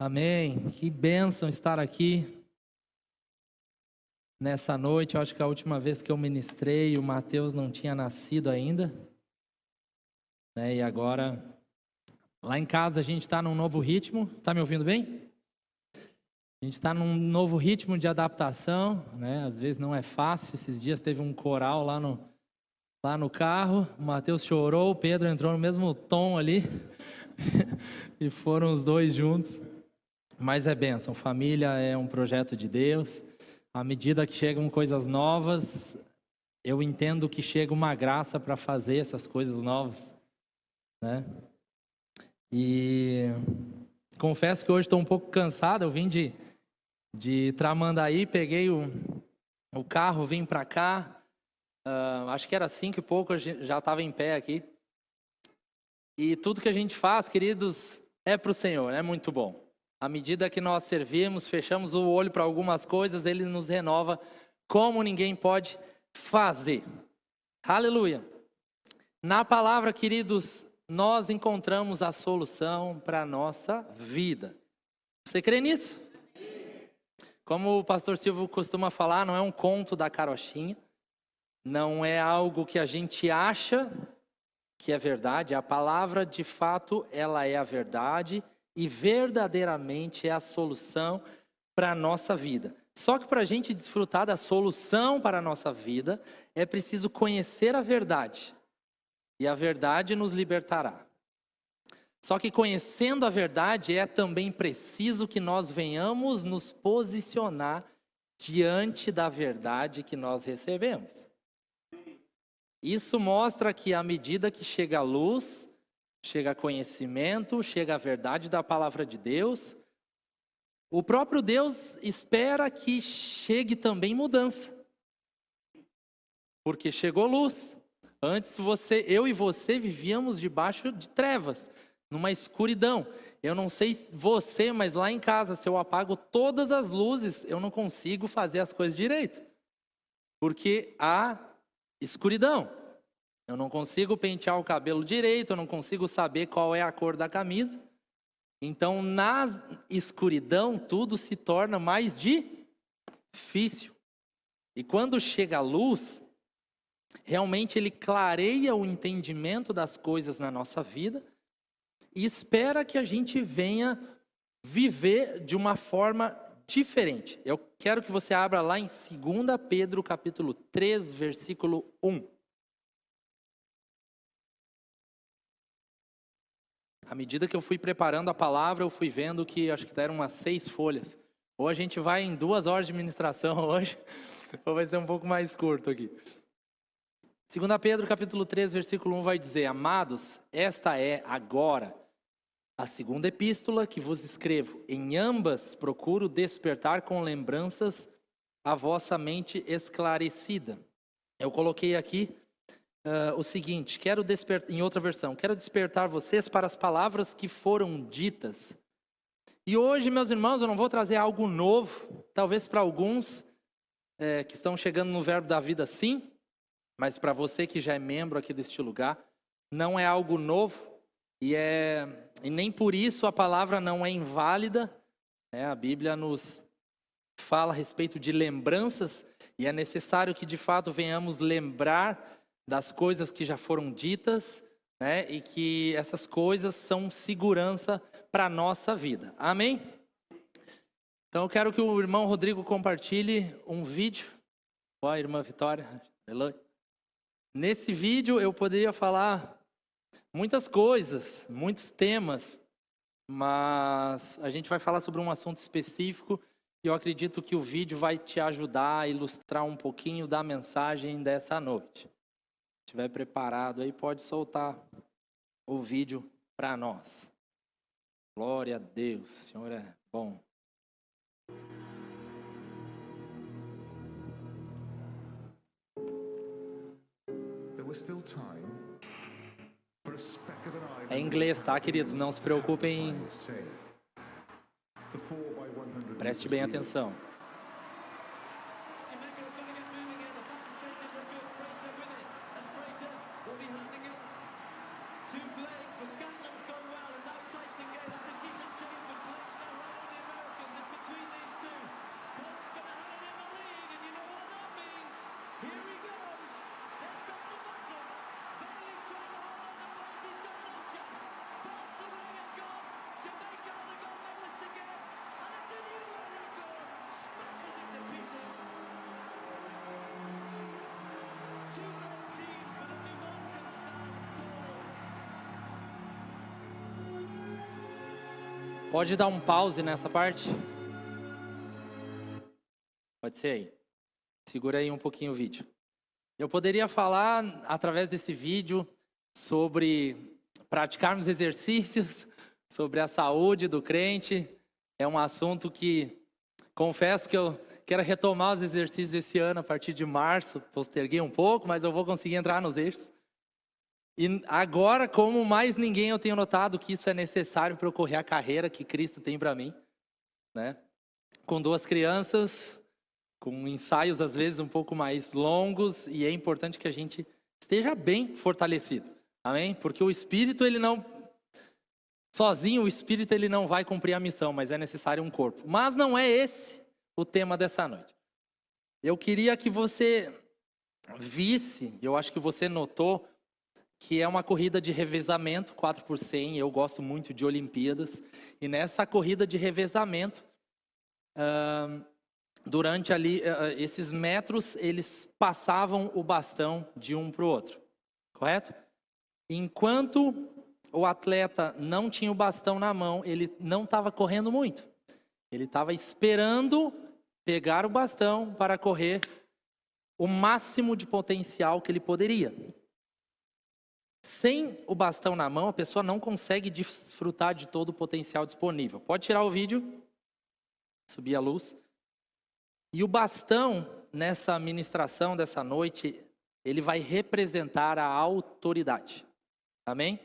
Amém. Que bênção estar aqui nessa noite. Eu acho que a última vez que eu ministrei, o Mateus não tinha nascido ainda, né? E agora, lá em casa, a gente está num novo ritmo. Tá me ouvindo bem? A gente está num novo ritmo de adaptação, né? Às vezes não é fácil. Esses dias teve um coral lá no carro. O Mateus chorou, o Pedro entrou no mesmo tom ali. E foram os dois juntos. Mas é bênção, família é um projeto de Deus. À medida que chegam coisas novas, eu entendo que chega uma graça para fazer essas coisas novas, né? E confesso que hoje estou um pouco cansado. Eu vim de Tramandaí, peguei o carro, vim para cá. Acho que era 5 e pouco, eu já estava em pé aqui. E tudo que a gente faz, queridos, é para o Senhor, é muito bom. À medida que nós servimos, fechamos o olho para algumas coisas, Ele nos renova como ninguém pode fazer. Aleluia! Na palavra, queridos, nós encontramos a solução para a nossa vida. Você crê nisso? Como o pastor Silvio costuma falar, não é um conto da carochinha, não é algo que a gente acha que é verdade. A palavra, de fato, ela é a verdade e verdadeiramente é a solução para a nossa vida. Só que para a gente desfrutar da solução para a nossa vida, é preciso conhecer a verdade. E a verdade nos libertará. Só que conhecendo a verdade, é também preciso que nós venhamos nos posicionar diante da verdade que nós recebemos. Isso mostra que à medida que chega a luz, chega conhecimento, chega a verdade da palavra de Deus, o próprio Deus espera que chegue também mudança. Porque chegou luz. Antes eu e você vivíamos debaixo de trevas, numa escuridão. Eu não sei você, mas lá em casa, se eu apago todas as luzes, eu não consigo fazer as coisas direito. Porque há escuridão. Eu não consigo pentear o cabelo direito, eu não consigo saber qual é a cor da camisa. Então, na escuridão, tudo se torna mais difícil. E quando chega a luz, realmente ele clareia o entendimento das coisas na nossa vida e espera que a gente venha viver de uma forma diferente. Eu quero que você abra lá em 2 Pedro, capítulo 3, versículo 1. À medida que eu fui preparando a palavra, eu fui vendo que acho que deram umas 6 folhas. Ou a gente vai em 2 horas de ministração hoje, ou vai ser um pouco mais curto aqui. 2 Pedro capítulo 3, versículo 1 vai dizer: Amados, esta é agora a segunda epístola que vos escrevo. Em ambas procuro despertar com lembranças a vossa mente esclarecida. Eu coloquei aqui o seguinte, em outra versão, quero despertar vocês para as palavras que foram ditas. E hoje, meus irmãos, eu não vou trazer algo novo, talvez para alguns que estão chegando no Verbo da Vida, sim, mas para você que já é membro aqui deste lugar, não é algo novo, e nem por isso a palavra não é inválida, né? A Bíblia nos fala a respeito de lembranças, e é necessário que de fato venhamos lembrar das coisas que já foram ditas, né? E que essas coisas são segurança para a nossa vida. Amém? Então eu quero que o irmão Rodrigo compartilhe um vídeo. Ó, a irmã Vitória. Nesse vídeo eu poderia falar muitas coisas, muitos temas, mas a gente vai falar sobre um assunto específico e eu acredito que o vídeo vai te ajudar a ilustrar um pouquinho da mensagem dessa noite. Se estiver preparado aí, pode soltar o vídeo para nós. Glória a Deus, o Senhor é bom. É em inglês, tá, queridos? Não se preocupem. Preste bem atenção. Pode dar um pause nessa parte? Pode ser aí. Segura aí um pouquinho o vídeo. Eu poderia falar, através desse vídeo, sobre praticarmos exercícios, sobre a saúde do crente. É um assunto que, confesso que eu quero retomar os exercícios esse ano, a partir de março. Posterguei um pouco, mas eu vou conseguir entrar nos eixos. E agora, como mais ninguém, eu tenho notado que isso é necessário para eu correr a carreira que Cristo tem para mim, né? Com 2 crianças, com ensaios às vezes um pouco mais longos, e é importante que a gente esteja bem fortalecido, amém? Porque o Espírito, ele não, sozinho o Espírito ele não vai cumprir a missão, mas é necessário um corpo. Mas não é esse o tema dessa noite. Eu queria que você visse, eu acho que você notou, que é uma corrida de revezamento, 4x100, eu gosto muito de Olimpíadas, e nessa corrida de revezamento, durante ali, esses metros, eles passavam o bastão de um para o outro, correto? Enquanto o atleta não tinha o bastão na mão, ele não estava correndo muito, ele estava esperando pegar o bastão para correr o máximo de potencial que ele poderia. Sem o bastão na mão, a pessoa não consegue desfrutar de todo o potencial disponível. Pode tirar o vídeo, subir a luz. E o bastão, nessa ministração dessa noite, ele vai representar a autoridade. Amém?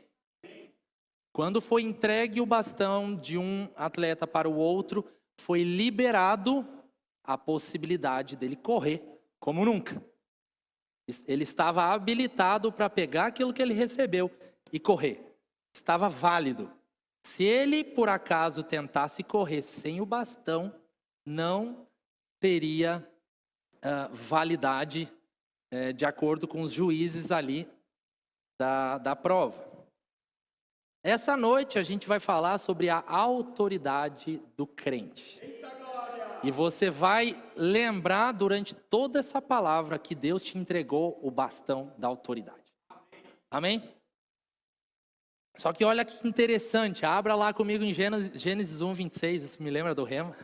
Quando foi entregue o bastão de um atleta para o outro, foi liberado a possibilidade dele correr como nunca. Ele estava habilitado para pegar aquilo que ele recebeu e correr. Estava válido. Se ele, por acaso, tentasse correr sem o bastão, não teria validade de acordo com os juízes ali da prova. Essa noite a gente vai falar sobre a autoridade do crente. E você vai lembrar durante toda essa palavra que Deus te entregou o bastão da autoridade. Amém? Só que olha que interessante, abra lá comigo em Gênesis 1, 26, isso me lembra do Rema.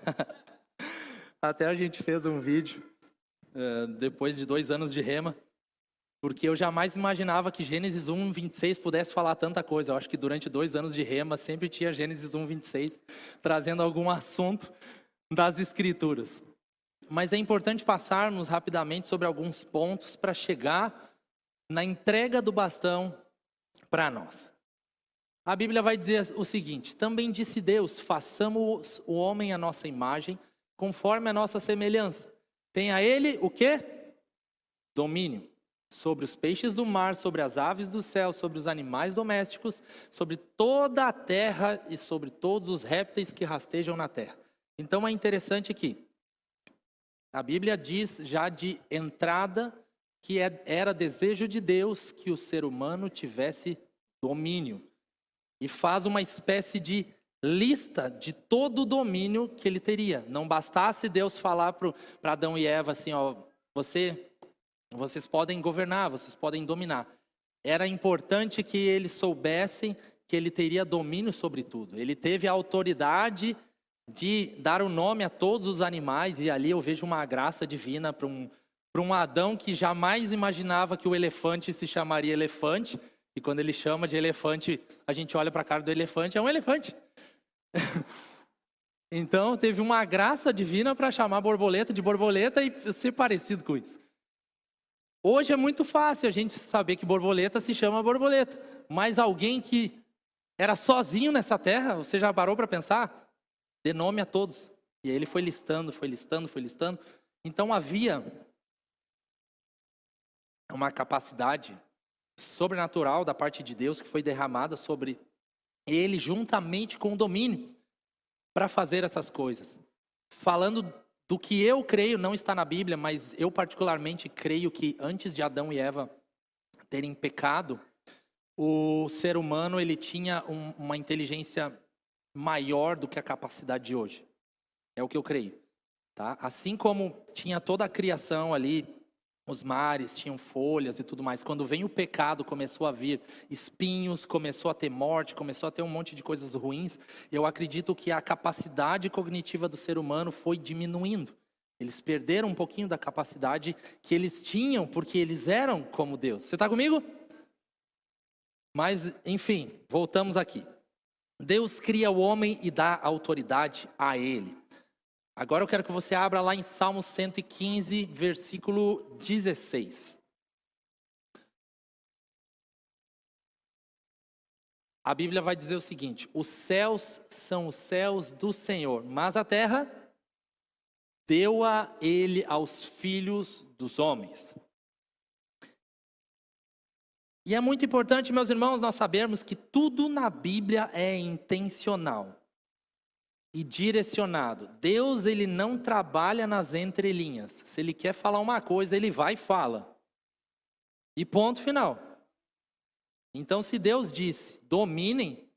Até a gente fez um vídeo, depois de 2 anos de Rema, porque eu jamais imaginava que Gênesis 1, 26 pudesse falar tanta coisa. Eu acho que durante 2 anos de Rema sempre tinha Gênesis 1, 26, trazendo algum assunto das Escrituras. Mas é importante passarmos rapidamente sobre alguns pontos para chegar na entrega do bastão para nós. A Bíblia vai dizer o seguinte: também disse Deus, façamos o homem à nossa imagem, conforme a nossa semelhança. Tenha ele o quê? Domínio sobre os peixes do mar, sobre as aves do céu, sobre os animais domésticos, sobre toda a terra e sobre todos os répteis que rastejam na terra. Então é interessante que a Bíblia diz já de entrada que era desejo de Deus que o ser humano tivesse domínio. E faz uma espécie de lista de todo o domínio que ele teria. Não bastasse Deus falar para Adão e Eva assim, ó, vocês podem governar, vocês podem dominar. Era importante que eles soubessem que ele teria domínio sobre tudo. Ele teve a autoridade de dar o nome a todos os animais, e ali eu vejo uma graça divina para um Adão que jamais imaginava que o elefante se chamaria elefante, e quando ele chama de elefante, a gente olha para a cara do elefante, é um elefante. Então teve uma graça divina para chamar borboleta de borboleta e ser parecido com isso. Hoje é muito fácil a gente saber que borboleta se chama borboleta, mas alguém que era sozinho nessa terra, você já parou para pensar? Dê nome a todos. E aí ele foi listando. Então havia uma capacidade sobrenatural da parte de Deus que foi derramada sobre ele juntamente com o domínio para fazer essas coisas. Falando do que eu creio, não está na Bíblia, mas eu particularmente creio que antes de Adão e Eva terem pecado, o ser humano ele tinha uma inteligência maior do que a capacidade de hoje. É o que eu creio. Tá? Assim como tinha toda a criação ali, os mares tinham folhas e tudo mais. Quando vem o pecado, começou a vir espinhos, começou a ter morte, começou a ter um monte de coisas ruins. E eu acredito que a capacidade cognitiva do ser humano foi diminuindo. Eles perderam um pouquinho da capacidade que eles tinham, porque eles eram como Deus. Você está comigo? Mas, enfim, voltamos aqui. Deus cria o homem e dá autoridade a ele. Agora eu quero que você abra lá em Salmos 115, versículo 16. A Bíblia vai dizer o seguinte: os céus são os céus do Senhor, mas a terra deu-a ele aos filhos dos homens. E é muito importante, meus irmãos, nós sabermos que tudo na Bíblia é intencional e direcionado. Deus, ele não trabalha nas entrelinhas. Se ele quer falar uma coisa, ele vai e fala. E ponto final. Então, se Deus disse, dominem,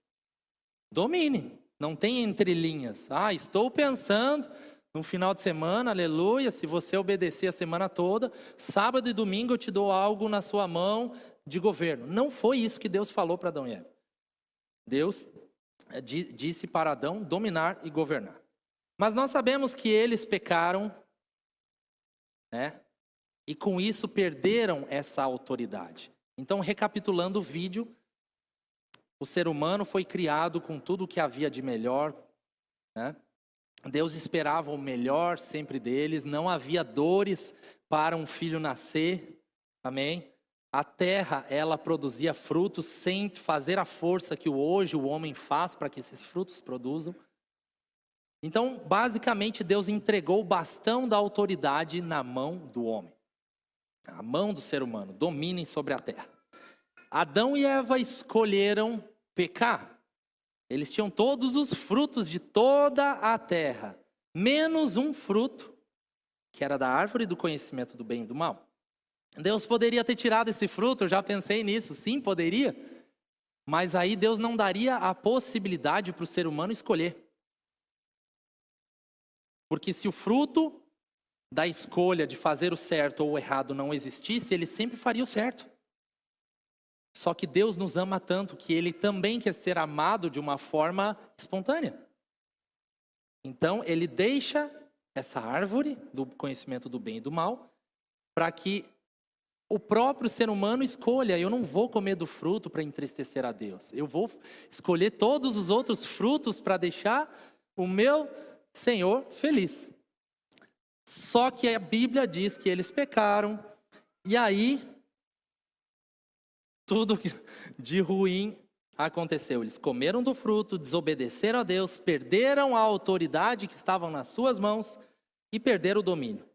dominem. Não tem entrelinhas. Estou pensando no final de semana, aleluia, se você obedecer a semana toda, sábado e domingo eu te dou algo na sua mão de governo. Não foi isso que Deus falou para Adão e Eva. Deus disse para Adão dominar e governar. Mas nós sabemos que eles pecaram, né? E com isso perderam essa autoridade. Então, recapitulando o vídeo, o ser humano foi criado com tudo o que havia de melhor, né? Deus esperava o melhor sempre deles, não havia dores para um filho nascer, amém? A terra, ela produzia frutos sem fazer a força que hoje o homem faz para que esses frutos produzam. Então, basicamente, Deus entregou o bastão da autoridade na mão do homem. A mão do ser humano, dominem sobre a terra. Adão e Eva escolheram pecar. Eles tinham todos os frutos de toda a terra, menos um fruto, que era da árvore do conhecimento do bem e do mal. Deus poderia ter tirado esse fruto, eu já pensei nisso, sim, poderia. Mas aí Deus não daria a possibilidade para o ser humano escolher. Porque se o fruto da escolha de fazer o certo ou o errado não existisse, ele sempre faria o certo. Só que Deus nos ama tanto que Ele também quer ser amado de uma forma espontânea. Então, Ele deixa essa árvore do conhecimento do bem e do mal para que o próprio ser humano escolha. Eu não vou comer do fruto para entristecer a Deus. Eu vou escolher todos os outros frutos para deixar o meu Senhor feliz. Só que a Bíblia diz que eles pecaram e aí tudo de ruim aconteceu. Eles comeram do fruto, desobedeceram a Deus, perderam a autoridade que estava nas suas mãos e perderam o domínio.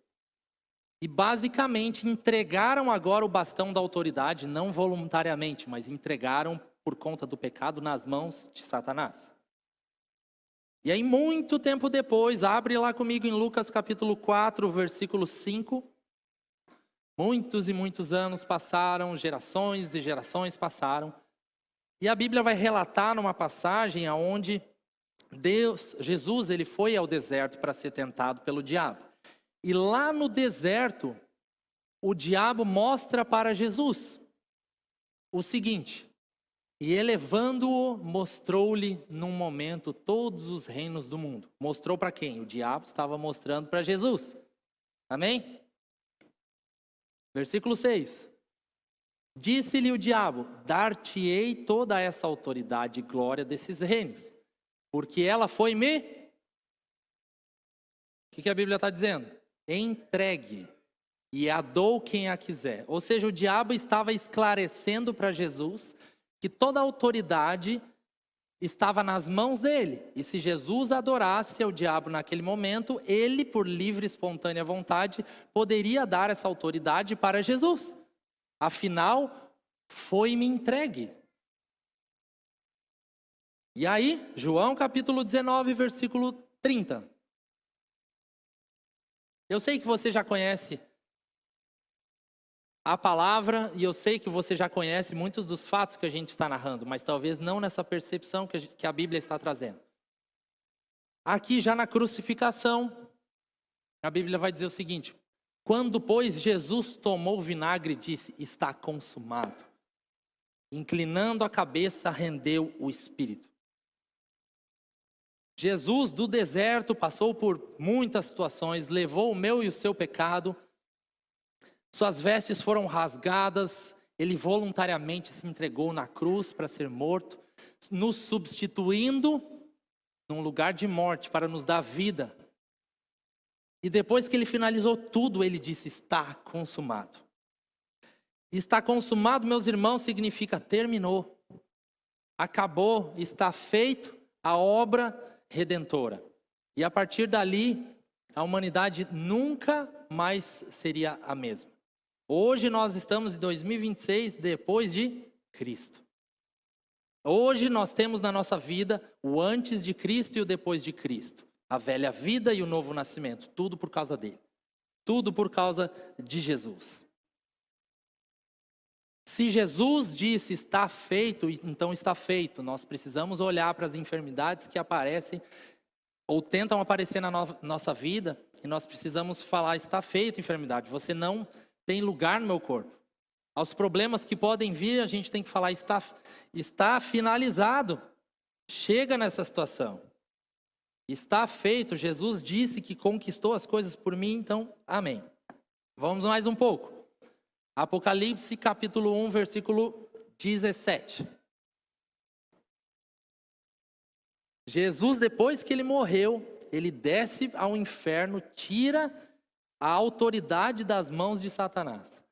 E basicamente entregaram agora o bastão da autoridade, não voluntariamente, mas entregaram por conta do pecado nas mãos de Satanás. E aí muito tempo depois, abre lá comigo em Lucas capítulo 4, versículo 5. Muitos e muitos anos passaram, gerações e gerações passaram. E a Bíblia vai relatar numa passagem onde Jesus, ele foi ao deserto para ser tentado pelo diabo. E lá no deserto, o diabo mostra para Jesus o seguinte: e elevando-o, mostrou-lhe num momento todos os reinos do mundo. Mostrou para quem? O diabo estava mostrando para Jesus. Amém? Versículo 6. Disse-lhe o diabo: dar-te-ei toda essa autoridade e glória desses reinos, porque ela foi-me... O que a Bíblia está dizendo? Entregue, e a dou quem a quiser. Ou seja, o diabo estava esclarecendo para Jesus que toda a autoridade estava nas mãos dele. E se Jesus adorasse ao diabo naquele momento, ele, por livre e espontânea vontade, poderia dar essa autoridade para Jesus. Afinal, foi-me entregue. E aí, João capítulo 19, versículo 30. Eu sei que você já conhece a palavra e eu sei que você já conhece muitos dos fatos que a gente está narrando, mas talvez não nessa percepção que a Bíblia está trazendo. Aqui já na crucificação, a Bíblia vai dizer o seguinte: Quando, pois, Jesus tomou o vinagre, disse: está consumado. Inclinando a cabeça, rendeu o espírito. Jesus do deserto passou por muitas situações, levou o meu e o seu pecado. Suas vestes foram rasgadas, ele voluntariamente se entregou na cruz para ser morto, nos substituindo num lugar de morte para nos dar vida. E depois que ele finalizou tudo, ele disse: está consumado. Está consumado, meus irmãos, significa terminou, acabou, está feito a obra redentora. E a partir dali, a humanidade nunca mais seria a mesma. Hoje nós estamos em 2026, depois de Cristo. Hoje nós temos na nossa vida o antes de Cristo e o depois de Cristo. A velha vida e o novo nascimento. Tudo por causa dele. Tudo por causa de Jesus. Se Jesus disse está feito, então está feito. Nós precisamos olhar para as enfermidades que aparecem ou tentam aparecer na nossa vida e nós precisamos falar: está feito, enfermidade. Você não tem lugar no meu corpo. Aos problemas que podem vir, a gente tem que falar: está finalizado. Chega nessa situação. Está feito. Jesus disse que conquistou as coisas por mim, então amém. Vamos mais um pouco. Apocalipse capítulo 1, versículo 17. Jesus, depois que ele morreu, ele desce ao inferno, tira a autoridade das mãos de Satanás.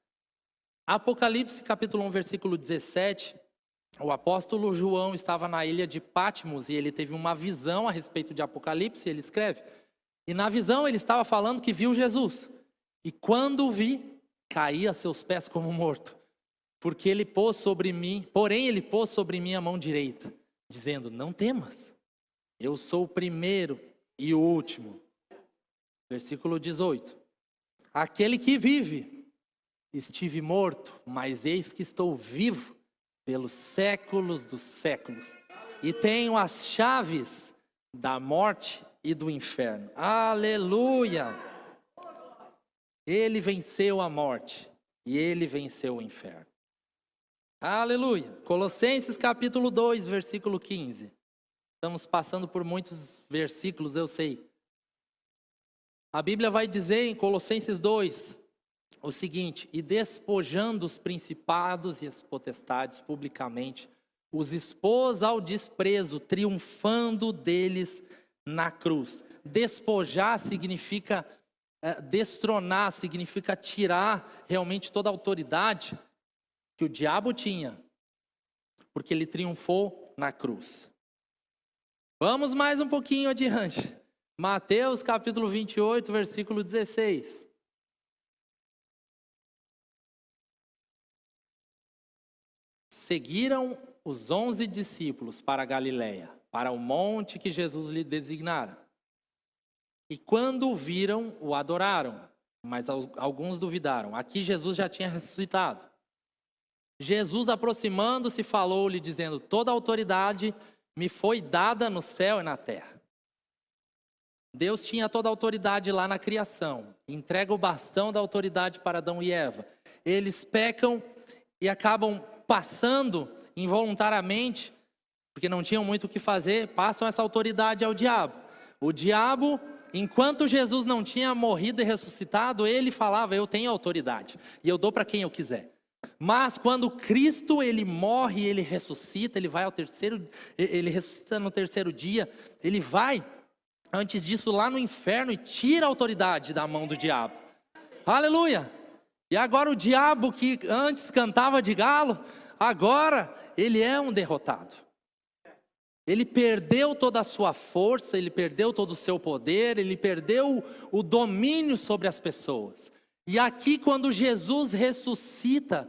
Apocalipse capítulo 1, versículo 17, o apóstolo João estava na ilha de Patmos e ele teve uma visão a respeito de Apocalipse, ele escreve. E na visão ele estava falando que viu Jesus. E quando o vi, caí a seus pés como morto, porque ele pôs sobre mim, porém ele pôs sobre mim a mão direita, dizendo: não temas, eu sou o primeiro e o último. Versículo 18. Aquele que vive, estive morto, mas eis que estou vivo pelos séculos dos séculos, e tenho as chaves da morte e do inferno. Aleluia! Ele venceu a morte e ele venceu o inferno. Aleluia! Colossenses capítulo 2, versículo 15. Estamos passando por muitos versículos, eu sei. A Bíblia vai dizer em Colossenses 2 o seguinte: e despojando os principados e as potestades publicamente, os expôs ao desprezo, triunfando deles na cruz. Despojar significa destronar, significa tirar realmente toda a autoridade que o diabo tinha, porque ele triunfou na cruz. Vamos mais um pouquinho adiante. Mateus capítulo 28, versículo 16. Seguiram os 11 discípulos para a Galileia, para o monte que Jesus lhe designara. E quando o viram, o adoraram, mas alguns duvidaram. Aqui Jesus já tinha ressuscitado. Jesus, aproximando-se, falou-lhe, dizendo: toda a autoridade me foi dada no céu e na terra. Deus tinha toda a autoridade lá na criação. Entrega o bastão da autoridade para Adão e Eva. Eles pecam e acabam passando involuntariamente, porque não tinham muito o que fazer, passam essa autoridade ao diabo. O diabo, enquanto Jesus não tinha morrido e ressuscitado, ele falava: eu tenho autoridade e eu dou para quem eu quiser. Mas quando Cristo ele morre, ele ressuscita, ele ressuscita no terceiro dia, ele vai antes disso lá no inferno e tira a autoridade da mão do diabo. Aleluia! E agora o diabo que antes cantava de galo, agora ele é um derrotado. Ele perdeu toda a sua força, ele perdeu todo o seu poder, ele perdeu o domínio sobre as pessoas. E aqui quando Jesus ressuscita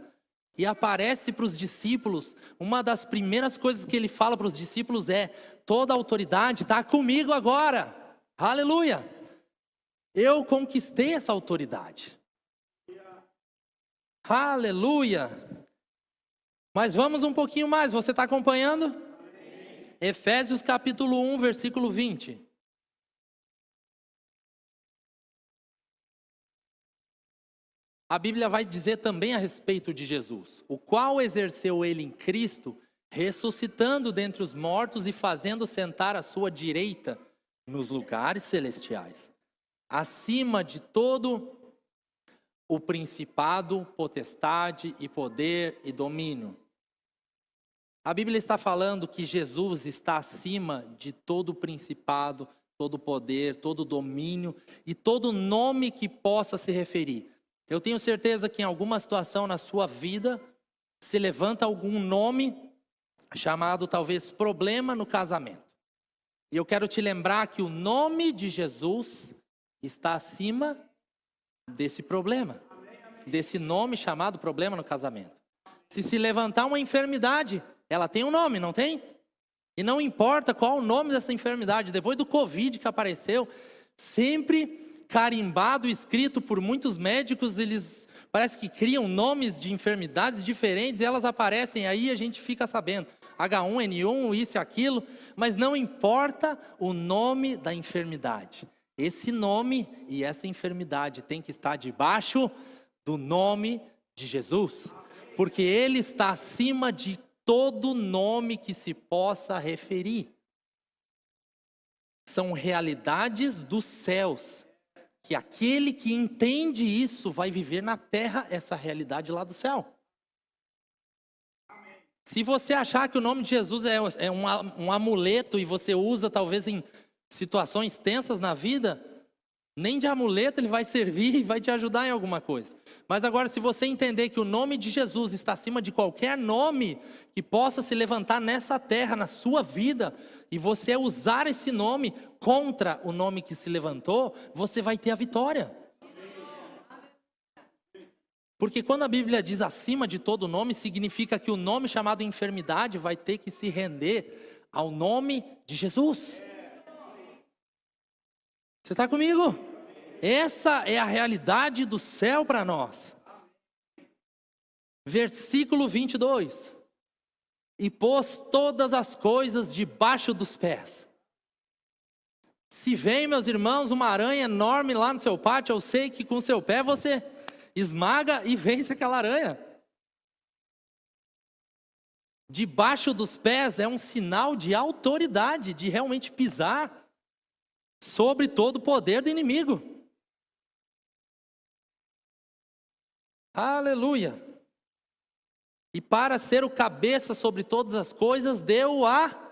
e aparece para os discípulos, uma das primeiras coisas que ele fala para os discípulos é: toda a autoridade está comigo agora. Aleluia! Eu conquistei essa autoridade. Aleluia! Mas vamos um pouquinho mais, você está acompanhando? Amém. Efésios capítulo 1, versículo 20. a Bíblia vai dizer também a respeito de Jesus, o qual exerceu ele em Cristo, ressuscitando dentre os mortos e fazendo sentar à sua direita nos lugares celestiais, acima de todo o principado, potestade e poder e domínio. A Bíblia está falando que Jesus está acima de todo o principado, todo o poder, todo o domínio e todo nome que possa se referir. Eu tenho certeza que em alguma situação na sua vida se levanta algum nome chamado talvez problema no casamento. E eu quero te lembrar que o nome de Jesus está acima desse problema, desse nome chamado problema no casamento. Se levantar uma enfermidade, ela tem um nome, não tem? E não importa qual o nome dessa enfermidade, depois do Covid que apareceu, sempre carimbado, escrito por muitos médicos, eles parece que criam nomes de enfermidades diferentes e elas aparecem aí, a gente fica sabendo. H1N1, isso e aquilo, mas não importa o nome da enfermidade. Esse nome e essa enfermidade tem que estar debaixo do nome de Jesus, porque Ele está acima de todo nome que se possa referir. São realidades dos céus, que aquele que entende isso vai viver na terra essa realidade lá do céu. Se você achar que o nome de Jesus é um amuleto e você usa talvez em situações tensas na vida, nem de amuleto ele vai servir e vai te ajudar em alguma coisa. Mas agora, se você entender que o nome de Jesus está acima de qualquer nome que possa se levantar nessa terra, na sua vida, e você usar esse nome contra o nome que se levantou, você vai ter a vitória. Porque quando a Bíblia diz acima de todo nome, significa que o nome chamado enfermidade vai ter que se render ao nome de Jesus. Você está comigo? Essa é a realidade do céu para nós. Versículo 22. E pôs todas as coisas debaixo dos pés. Se vem, meus irmãos, uma aranha enorme lá no seu pátio, eu sei que com o seu pé você esmaga e vence aquela aranha. Debaixo dos pés é um sinal de autoridade, de realmente pisar sobre todo o poder do inimigo. Aleluia. E para ser o cabeça sobre todas as coisas, deu a...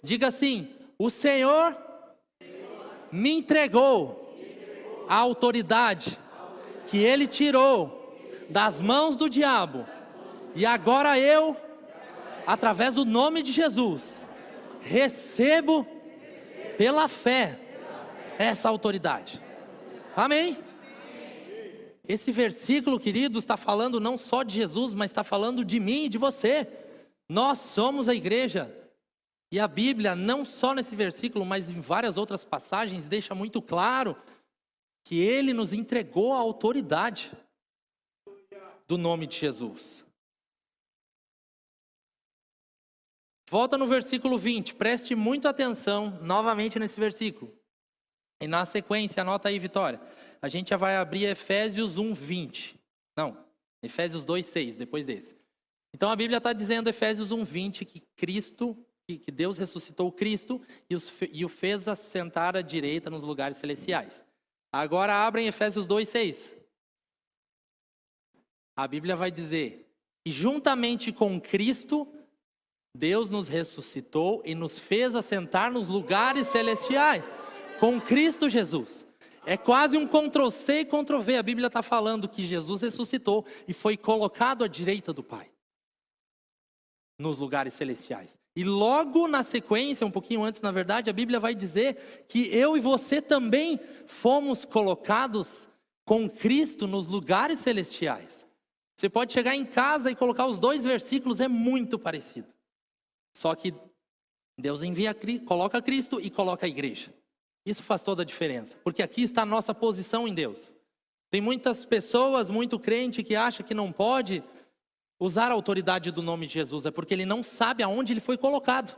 Diga assim, o Senhor me entregou a autoridade que Ele tirou das mãos do diabo. E agora eu, através do nome de Jesus, recebo pela fé essa autoridade. Amém? Esse versículo, queridos, está falando não só de Jesus, mas está falando de mim e de você. Nós somos a igreja. E a Bíblia, não só nesse versículo, mas em várias outras passagens, deixa muito claro que Ele nos entregou a autoridade do nome de Jesus. Volta no versículo 20, preste muita atenção novamente nesse versículo. E na sequência, anota aí, Vitória. A gente já vai abrir Efésios 1:20. Não, Efésios 2:6, depois desse. Então a Bíblia está dizendo, Efésios 1:20, que Cristo, que Deus ressuscitou Cristo e o fez assentar à direita nos lugares celestiais. Agora abrem Efésios 2:6. A Bíblia vai dizer que juntamente com Cristo, Deus nos ressuscitou e nos fez assentar nos lugares celestiais. Com Cristo Jesus. É quase um Ctrl+C e Ctrl+V. A Bíblia está falando que Jesus ressuscitou e foi colocado à direita do Pai. Nos lugares celestiais. E logo na sequência, um pouquinho antes na verdade, a Bíblia vai dizer que eu e você também fomos colocados com Cristo nos lugares celestiais. Você pode chegar em casa e colocar os dois versículos, é muito parecido. Só que Deus coloca Cristo e coloca a igreja. Isso faz toda a diferença, porque aqui está a nossa posição em Deus. Tem muitas pessoas, muito crente, que acha que não pode usar a autoridade do nome de Jesus, é porque ele não sabe aonde ele foi colocado.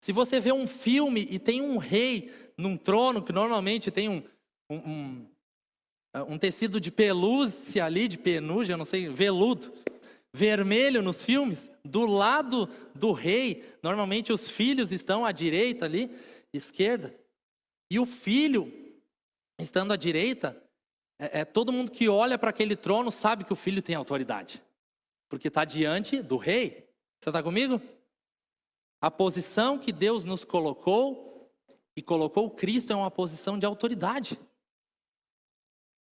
Se você vê um filme e tem um rei num trono, que normalmente tem um tecido de pelúcia ali, de penugem, eu não sei, veludo, vermelho nos filmes, do lado do rei. Normalmente os filhos estão à direita ali, esquerda. E o filho, estando à direita, todo mundo que olha para aquele trono sabe que o filho tem autoridade. Porque está diante do rei. Você está comigo? A posição que Deus nos colocou, e colocou Cristo, é uma posição de autoridade.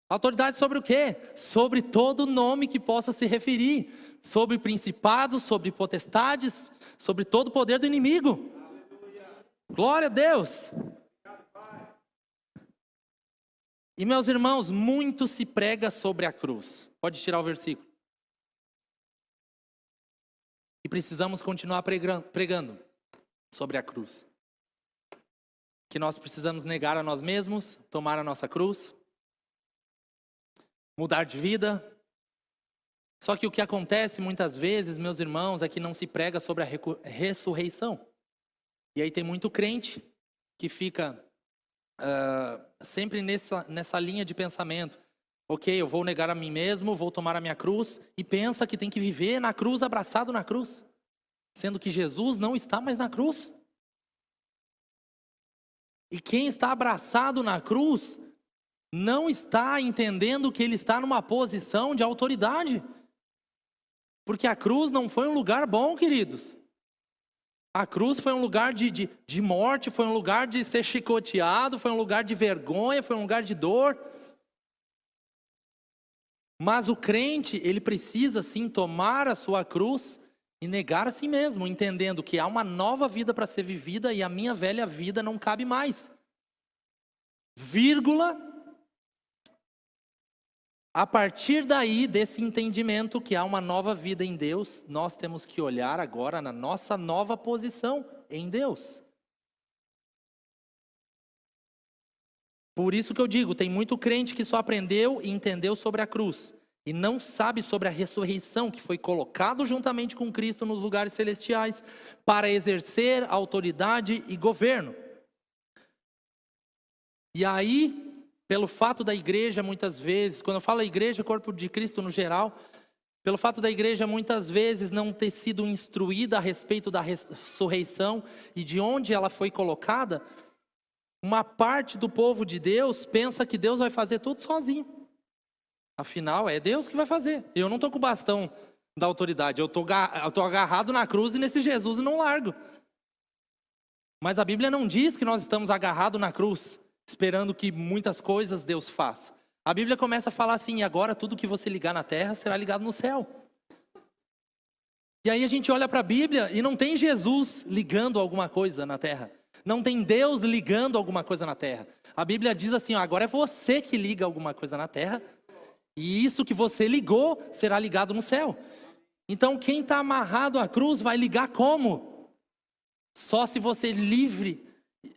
Autoridade sobre o quê? Sobre todo nome que possa se referir. Sobre principados, sobre potestades, sobre todo o poder do inimigo. Aleluia. Glória a Deus. E meus irmãos, muito se prega sobre a cruz. Pode tirar o versículo. E precisamos continuar pregando sobre a cruz. Que nós precisamos negar a nós mesmos, tomar a nossa cruz, mudar de vida. Só que o que acontece muitas vezes, meus irmãos, é que não se prega sobre a ressurreição. E aí tem muito crente que fica sempre nessa linha de pensamento. Ok, eu vou negar a mim mesmo, vou tomar a minha cruz, e pensa que tem que viver na cruz, abraçado na cruz. Sendo que Jesus não está mais na cruz. E quem está abraçado na cruz não está entendendo que ele está numa posição de autoridade. Porque a cruz não foi um lugar bom, queridos. A cruz foi um lugar de morte, foi um lugar de ser chicoteado, foi um lugar de vergonha, foi um lugar de dor. Mas o crente, ele precisa sim tomar a sua cruz e negar a si mesmo, entendendo que há uma nova vida para ser vivida e a minha velha vida não cabe mais. Vírgula. A partir daí, desse entendimento que há uma nova vida em Deus, nós temos que olhar agora na nossa nova posição em Deus. Por isso que eu digo, tem muito crente que só aprendeu e entendeu sobre a cruz e não sabe sobre a ressurreição, que foi colocado juntamente com Cristo nos lugares celestiais para exercer autoridade e governo. E aí, pelo fato da igreja muitas vezes, quando eu falo igreja, corpo de Cristo no geral, pelo fato da igreja muitas vezes não ter sido instruída a respeito da ressurreição e de onde ela foi colocada, uma parte do povo de Deus pensa que Deus vai fazer tudo sozinho. Afinal, é Deus que vai fazer. Eu não estou com o bastão da autoridade, eu estou agarrado na cruz e nesse Jesus e não largo. Mas a Bíblia não diz que nós estamos agarrados na cruz, esperando que muitas coisas Deus faça. A Bíblia começa a falar assim: e agora tudo que você ligar na terra será ligado no céu. E aí a gente olha para a Bíblia e não tem Jesus ligando alguma coisa na terra. Não tem Deus ligando alguma coisa na terra. A Bíblia diz assim: ó, agora é você que liga alguma coisa na terra, e isso que você ligou será ligado no céu. Então quem está amarrado à cruz vai ligar como? Só se você livre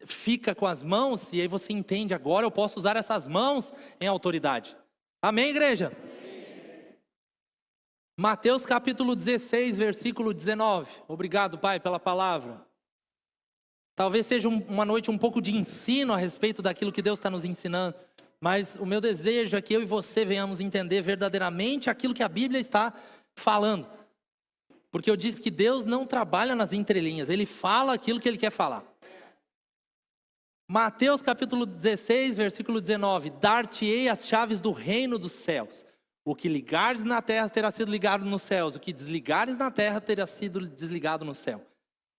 fica com as mãos, e aí você entende: agora eu posso usar essas mãos em autoridade. Amém, igreja? Amém. Mateus capítulo 16, versículo 19. Obrigado, Pai, pela palavra. Talvez seja uma noite um pouco de ensino a respeito daquilo que Deus está nos ensinando, mas o meu desejo é que eu e você venhamos entender verdadeiramente aquilo que a Bíblia está falando. Porque eu disse que Deus não trabalha nas entrelinhas, Ele fala aquilo que Ele quer falar. Mateus capítulo 16, versículo 19. Dar-te-ei as chaves do reino dos céus. O que ligares na terra terá sido ligado nos céus. O que desligares na terra terá sido desligado no céu.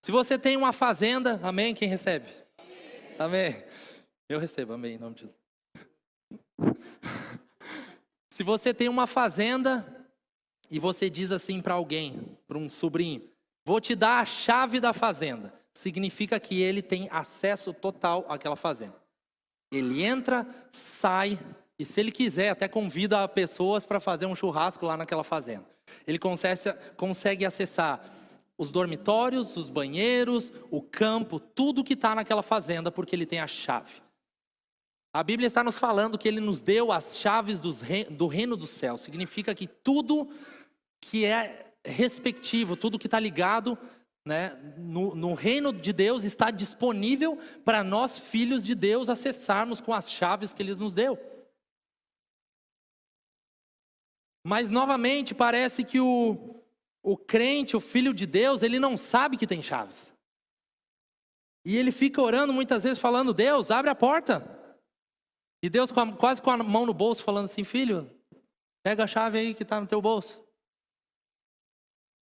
Se você tem uma fazenda, amém? Quem recebe? Amém. Amém. Eu recebo, amém, em nome de Jesus. Se você tem uma fazenda e você diz assim para alguém, para um sobrinho: vou te dar a chave da fazenda. Significa que ele tem acesso total àquela fazenda. Ele entra, sai, e se ele quiser, até convida pessoas para fazer um churrasco lá naquela fazenda. Ele consegue acessar os dormitórios, os banheiros, o campo, tudo que está naquela fazenda, porque ele tem a chave. A Bíblia está nos falando que Ele nos deu as chaves do reino do céu. Significa que tudo que é respectivo, tudo que está ligado, né, no reino de Deus está disponível para nós, filhos de Deus, acessarmos com as chaves que Ele nos deu. Mas novamente parece que o crente, o filho de Deus, ele não sabe que tem chaves. E ele fica orando muitas vezes falando: Deus, abre a porta. E Deus quase com a mão no bolso falando assim: filho, pega a chave aí que está no teu bolso.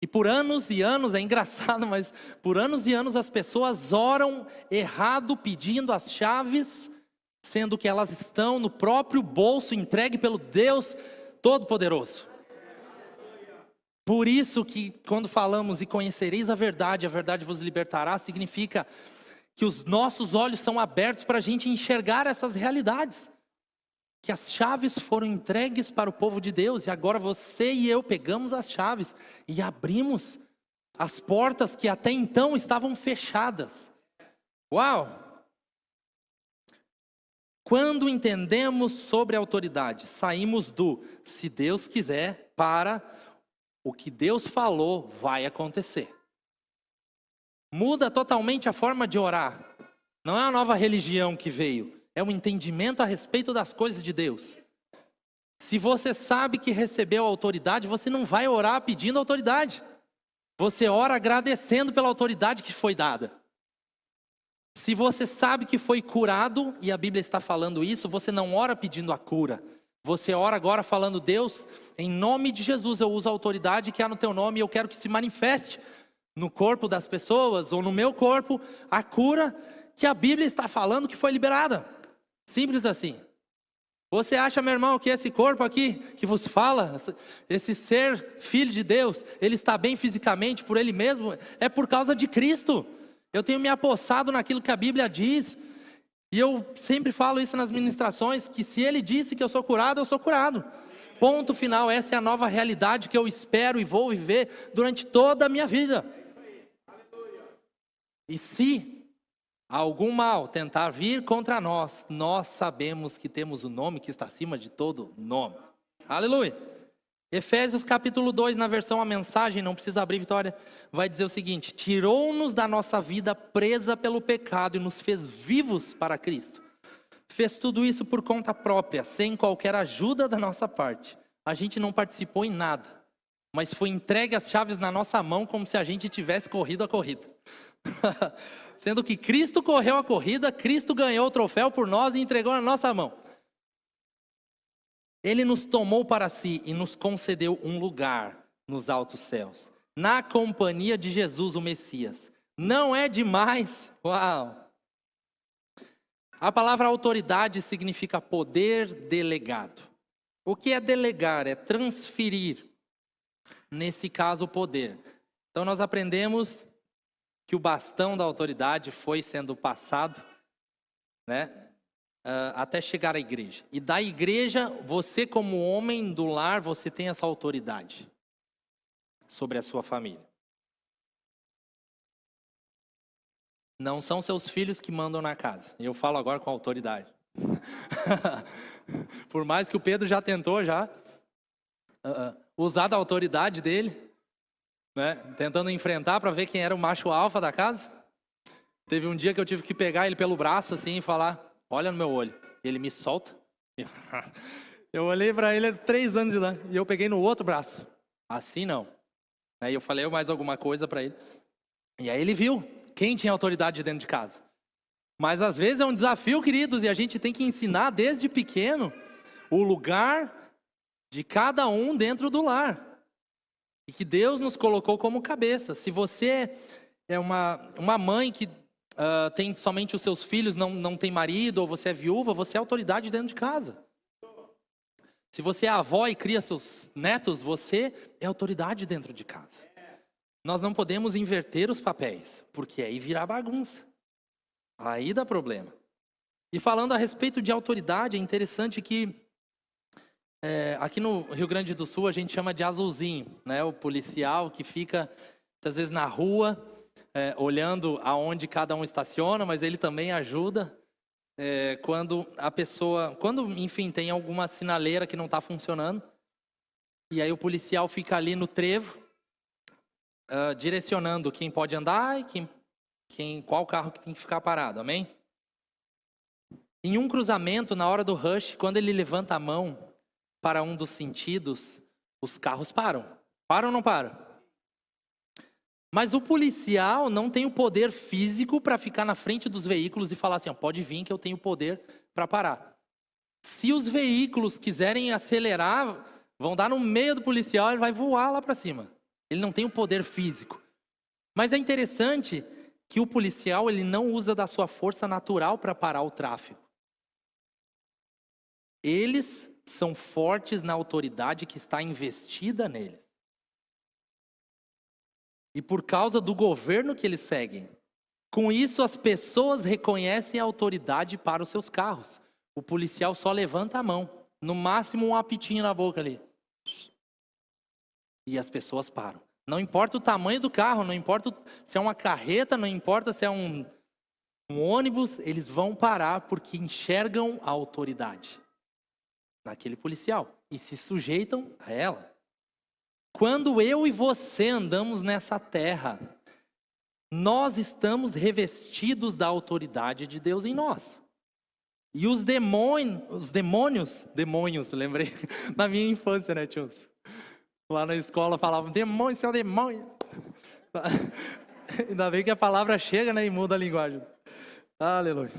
E por anos e anos, é engraçado, mas por anos e anos as pessoas oram errado pedindo as chaves, sendo que elas estão no próprio bolso entregue pelo Deus Todo-Poderoso. Por isso que quando falamos e conhecereis a verdade vos libertará, significa que os nossos olhos são abertos para a gente enxergar essas realidades. Que as chaves foram entregues para o povo de Deus, e agora você e eu pegamos as chaves e abrimos as portas que até então estavam fechadas. Uau! Quando entendemos sobre a autoridade, saímos do se Deus quiser para o que Deus falou vai acontecer. Muda totalmente a forma de orar. Não é uma nova religião que veio, é um entendimento a respeito das coisas de Deus. Se você sabe que recebeu autoridade, você não vai orar pedindo autoridade. Você ora agradecendo pela autoridade que foi dada. Se você sabe que foi curado, e a Bíblia está falando isso, você não ora pedindo a cura. Você ora agora falando: Deus, em nome de Jesus eu uso a autoridade que há no teu nome e eu quero que se manifeste no corpo das pessoas, ou no meu corpo, a cura que a Bíblia está falando que foi liberada. Simples assim. Você acha, meu irmão, que esse corpo aqui, que vos fala, esse ser filho de Deus, ele está bem fisicamente por ele mesmo? É por causa de Cristo. Eu tenho me apossado naquilo que a Bíblia diz. E eu sempre falo isso nas ministrações, que se ele disse que eu sou curado, eu sou curado. Ponto final, essa é a nova realidade que eu espero e vou viver durante toda a minha vida. E se algum mal tentar vir contra nós, nós sabemos que temos o nome que está acima de todo nome. Aleluia! Efésios capítulo 2, na versão A Mensagem, não precisa abrir, Vitória, vai dizer o seguinte: tirou-nos da nossa vida presa pelo pecado e nos fez vivos para Cristo. Fez tudo isso por conta própria, sem qualquer ajuda da nossa parte. A gente não participou em nada, mas foi entregue as chaves na nossa mão como se a gente tivesse corrido a corrida. Sendo que Cristo correu a corrida, Cristo ganhou o troféu por nós e entregou na nossa mão. Ele nos tomou para si e nos concedeu um lugar nos altos céus, na companhia de Jesus, o Messias. Não é demais? Uau! A palavra autoridade significa poder delegado. O que é delegar? É transferir, nesse caso, o poder. Então nós aprendemos que o bastão da autoridade foi sendo passado, até chegar à igreja. E da igreja, você como homem do lar, você tem essa autoridade sobre a sua família. Não são seus filhos que mandam na casa. Eu falo agora com autoridade. Por mais que o Pedro já tentou usar da autoridade dele, tentando enfrentar para ver quem era o macho alfa da casa. Teve um dia que eu tive que pegar ele pelo braço assim e falar: olha no meu olho. Ele me solta. Eu olhei para ele 3 anos de idade e eu peguei no outro braço. Assim não. Aí eu falei mais alguma coisa para ele. E aí ele viu quem tinha autoridade dentro de casa. Mas às vezes é um desafio, queridos, e a gente tem que ensinar desde pequeno o lugar de cada um dentro do lar. E que Deus nos colocou como cabeça. Se você é uma mãe que tem somente os seus filhos, não tem marido, ou você é viúva, você é autoridade dentro de casa. Se você é avó e cria seus netos, você é autoridade dentro de casa. Nós não podemos inverter os papéis, porque aí virá bagunça. Aí dá problema. E falando a respeito de autoridade, é interessante que aqui no Rio Grande do Sul a gente chama de azulzinho, o policial que fica muitas vezes na rua, olhando aonde cada um estaciona, mas ele também ajuda quando a pessoa, enfim, tem alguma sinaleira que não está funcionando, e aí o policial fica ali no trevo, direcionando quem pode andar e qual carro que tem que ficar parado, amém? Em um cruzamento, na hora do rush, quando ele levanta a mão para um dos sentidos, os carros param. Param ou não param? Mas o policial não tem o poder físico para ficar na frente dos veículos e falar assim, ó, pode vir que eu tenho poder para parar. Se os veículos quiserem acelerar, vão dar no meio do policial, ele vai voar lá para cima. Ele não tem o poder físico. Mas é interessante que o policial ele não usa da sua força natural para parar o tráfego. Eles são fortes na autoridade que está investida neles. E por causa do governo que eles seguem. Com isso, as pessoas reconhecem a autoridade para os seus carros. O policial só levanta a mão. No máximo um apitinho na boca ali. E as pessoas param. Não importa o tamanho do carro, não importa se é uma carreta, não importa se é um ônibus, eles vão parar porque enxergam a autoridade naquele policial e se sujeitam a ela. Quando eu e você andamos nessa terra, nós estamos revestidos da autoridade de Deus em nós. E os demônios, lembrei na minha infância, né, tio? Lá na escola falavam, demônio, seu demônio. Ainda bem que a palavra chega, né, e muda a linguagem. Aleluia.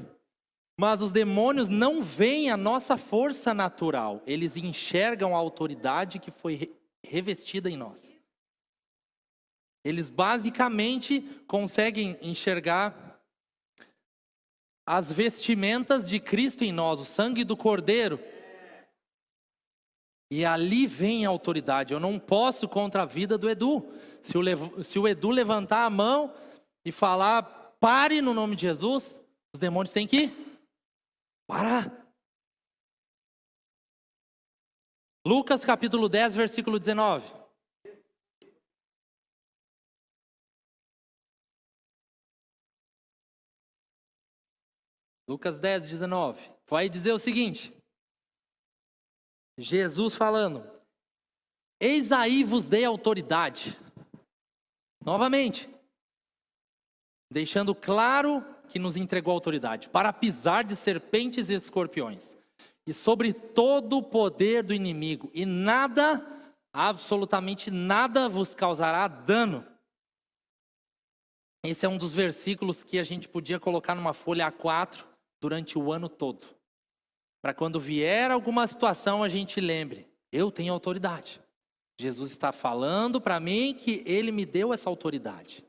Mas os demônios não veem a nossa força natural. Eles enxergam a autoridade que foi revestida em nós. Eles basicamente conseguem enxergar as vestimentas de Cristo em nós, o sangue do Cordeiro. E ali vem a autoridade. Eu não posso contra a vida do Edu. Se o Edu levantar a mão e falar, pare no nome de Jesus, os demônios têm que parar. Lucas capítulo 10, versículo 19. Lucas 10, 19. Vai dizer o seguinte. Jesus falando, eis aí vos dei autoridade. Novamente, deixando claro que nos entregou autoridade, para pisar de serpentes e escorpiões, e sobre todo o poder do inimigo, e nada, absolutamente nada vos causará dano. Esse é um dos versículos que a gente podia colocar numa folha A4 durante o ano todo. Para quando vier alguma situação a gente lembre, eu tenho autoridade. Jesus está falando para mim que Ele me deu essa autoridade.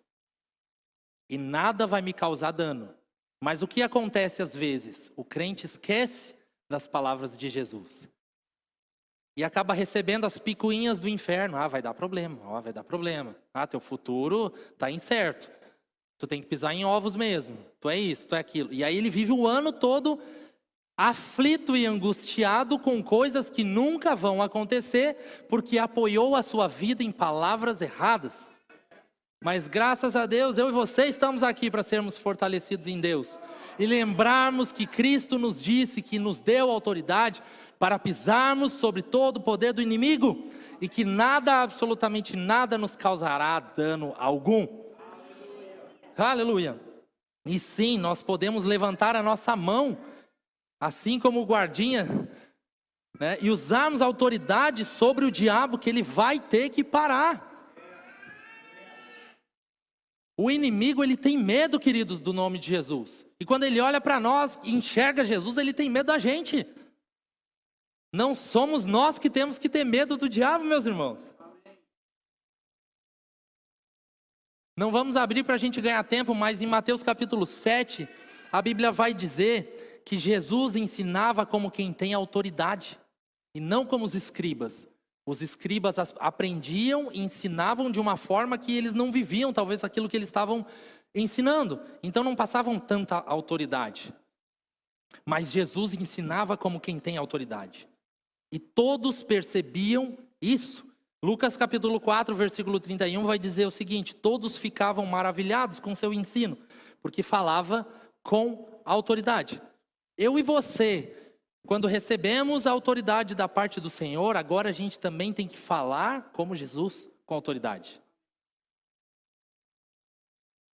E nada vai me causar dano. Mas o que acontece às vezes? O crente esquece das palavras de Jesus. E acaba recebendo as picuinhas do inferno. Ah, vai dar problema, vai dar problema. Ah, teu futuro está incerto. Tu tem que pisar em ovos mesmo. Tu é isso, tu é aquilo. E aí ele vive o ano todo aflito e angustiado com coisas que nunca vão acontecer, porque apoiou a sua vida em palavras erradas. Mas graças a Deus, eu e você estamos aqui para sermos fortalecidos em Deus. E lembrarmos que Cristo nos disse que nos deu autoridade para pisarmos sobre todo o poder do inimigo. E que nada, absolutamente nada, nos causará dano algum. Aleluia. E sim, nós podemos levantar a nossa mão, assim como o guardinha, né, e usarmos a autoridade sobre o diabo, que ele vai ter que parar. O inimigo, ele tem medo, queridos, do nome de Jesus. E quando ele olha para nós e enxerga Jesus, ele tem medo da gente. Não somos nós que temos que ter medo do diabo, meus irmãos. Não vamos abrir para a gente ganhar tempo, mas em Mateus capítulo 7, a Bíblia vai dizer que Jesus ensinava como quem tem autoridade, e não como os escribas. Os escribas aprendiam e ensinavam de uma forma que eles não viviam, talvez, aquilo que eles estavam ensinando. Então não passavam tanta autoridade. Mas Jesus ensinava como quem tem autoridade. E todos percebiam isso. Lucas capítulo 4, versículo 31 vai dizer o seguinte: todos ficavam maravilhados com seu ensino, porque falava com autoridade. Eu e você, quando recebemos a autoridade da parte do Senhor, agora a gente também tem que falar como Jesus, com autoridade.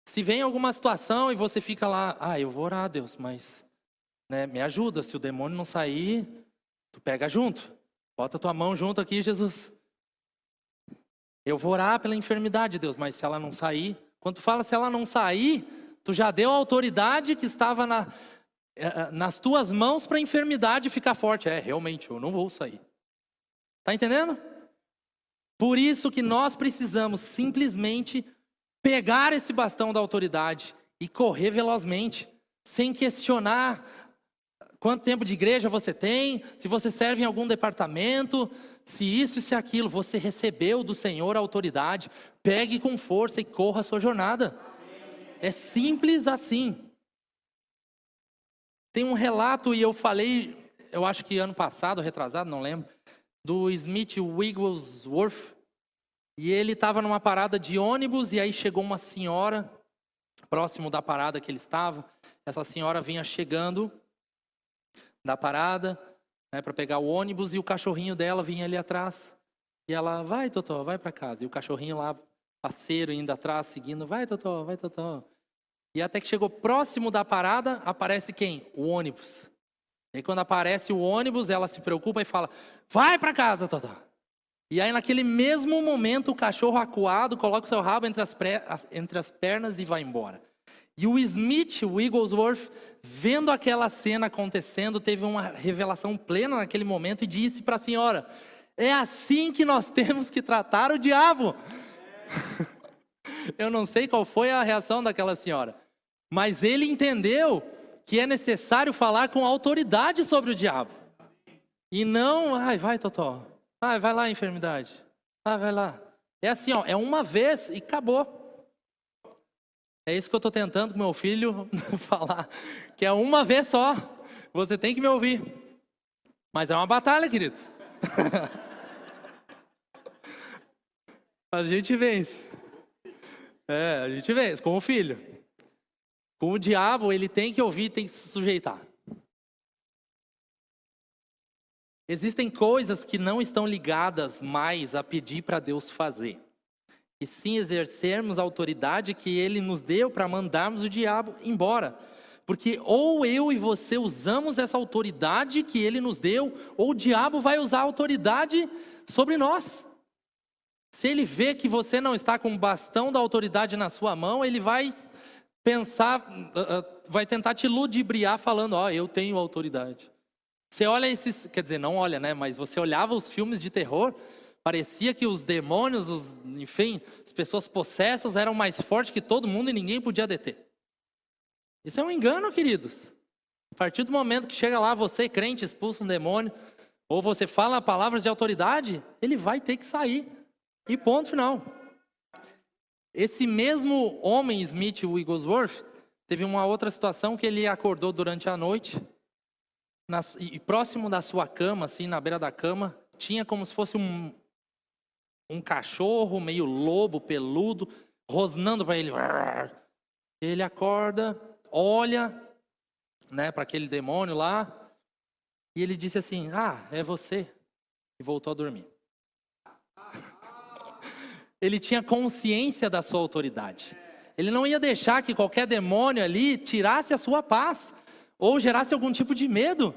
Se vem alguma situação e você fica lá, eu vou orar a Deus, mas me ajuda, se o demônio não sair, tu pega junto. Bota tua mão junto aqui, Jesus. Eu vou orar pela enfermidade, Deus, mas se ela não sair, quando tu fala se ela não sair, tu já deu a autoridade que estava nas tuas mãos para a enfermidade ficar forte. Realmente, eu não vou sair. Tá entendendo? Por isso que nós precisamos simplesmente pegar esse bastão da autoridade e correr velozmente, sem questionar quanto tempo de igreja você tem, se você serve em algum departamento, se isso e se aquilo. Você recebeu do Senhor a autoridade, pegue com força e corra a sua jornada. É simples assim. Tem um relato, e eu falei, eu acho que ano passado, retrasado, não lembro, do Smith Wigglesworth, e ele estava numa parada de ônibus, e aí chegou uma senhora, próximo da parada que ele estava. Essa senhora vinha chegando da parada, né, para pegar o ônibus, e o cachorrinho dela vinha ali atrás. E ela, vai Totó, vai para casa. E o cachorrinho lá, parceiro, indo atrás, seguindo, vai Totó, vai Totó. E até que chegou próximo da parada, aparece quem? O ônibus. E quando aparece o ônibus, ela se preocupa e fala, vai para casa, Totó. E aí naquele mesmo momento, o cachorro acuado coloca o seu rabo entre as pernas e vai embora. E o Smith Wigglesworth, vendo aquela cena acontecendo, teve uma revelação plena naquele momento e disse para a senhora, é assim que nós temos que tratar o diabo. Eu não sei qual foi a reação daquela senhora, mas ele entendeu que é necessário falar com autoridade sobre o diabo. E não, vai Totó, vai lá enfermidade, vai lá. É assim, é uma vez e acabou. É isso que eu estou tentando com meu filho falar, que é uma vez só, você tem que me ouvir. Mas é uma batalha, queridos. A gente vence. A gente vence com o filho. Com o diabo, ele tem que ouvir, tem que se sujeitar. Existem coisas que não estão ligadas mais a pedir para Deus fazer. E sim exercermos a autoridade que Ele nos deu para mandarmos o diabo embora. Porque ou eu e você usamos essa autoridade que Ele nos deu, ou o diabo vai usar a autoridade sobre nós. Se ele vê que você não está com o bastão da autoridade na sua mão, ele vai pensar, vai tentar te ludibriar falando, eu tenho autoridade. Você olha esses, quer dizer, não olha, né? Mas você olhava os filmes de terror, parecia que os demônios, enfim, as pessoas possessas eram mais fortes que todo mundo e ninguém podia deter. Isso é um engano, queridos. A partir do momento que chega lá, você, crente, expulsa um demônio, ou você fala palavras de autoridade, ele vai ter que sair. E ponto final. Esse mesmo homem, Smith Wigglesworth, teve uma outra situação que ele acordou durante a noite, e próximo da sua cama, assim, na beira da cama, tinha como se fosse um cachorro meio lobo, peludo, rosnando para ele. Ele acorda, olha, né, para aquele demônio lá, e ele disse assim, é você, e voltou a dormir. Ele tinha consciência da sua autoridade. Ele não ia deixar que qualquer demônio ali tirasse a sua paz, ou gerasse algum tipo de medo,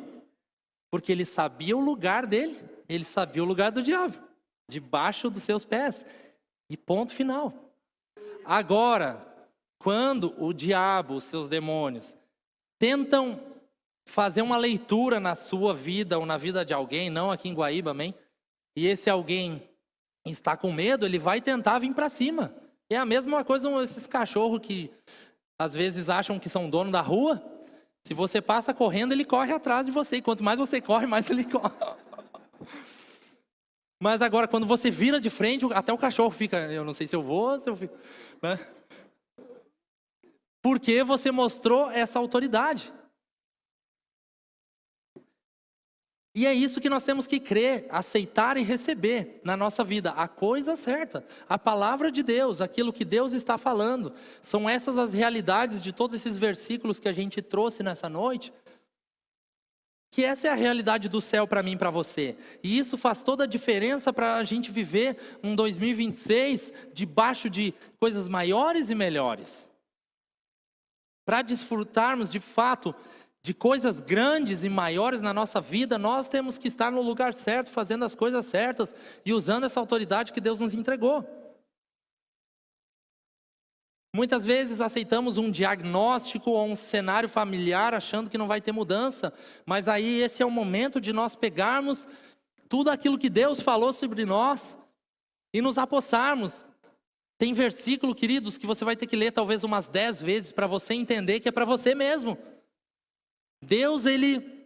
porque ele sabia o lugar dele, ele sabia o lugar do diabo, debaixo dos seus pés, e ponto final. Agora, quando o diabo, os seus demônios, tentam fazer uma leitura na sua vida, ou na vida de alguém, não aqui em Guaíba, amém? E esse alguém está com medo, ele vai tentar vir para cima. É a mesma coisa esses cachorros que às vezes acham que são dono da rua. Se você passa correndo, ele corre atrás de você. E quanto mais você corre, mais ele corre. Mas agora, quando você vira de frente, até o cachorro fica, eu não sei se eu vou, se eu fico, né? Porque você mostrou essa autoridade. E é isso que nós temos que crer, aceitar e receber na nossa vida. A coisa certa, a palavra de Deus, aquilo que Deus está falando. São essas as realidades de todos esses versículos que a gente trouxe nessa noite. Que essa é a realidade do céu para mim e para você. E isso faz toda a diferença para a gente viver um 2026 debaixo de coisas maiores e melhores. Para desfrutarmos de fato de coisas grandes e maiores na nossa vida, nós temos que estar no lugar certo, fazendo as coisas certas e usando essa autoridade que Deus nos entregou. Muitas vezes aceitamos um diagnóstico ou um cenário familiar achando que não vai ter mudança, mas aí esse é o momento de nós pegarmos tudo aquilo que Deus falou sobre nós e nos apossarmos. Tem versículo, queridos, que você vai ter que ler talvez umas 10 vezes para você entender que é para você mesmo. Deus, Ele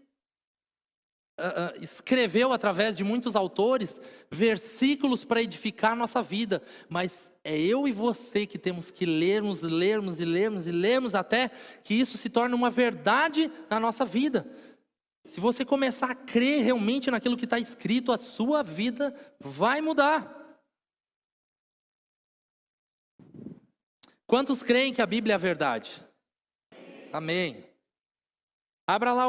escreveu através de muitos autores versículos para edificar a nossa vida, mas é eu e você que temos que lermos até que isso se torne uma verdade na nossa vida. Se você começar a crer realmente naquilo que está escrito, a sua vida vai mudar. Quantos creem que a Bíblia é a verdade? Amém. Abra lá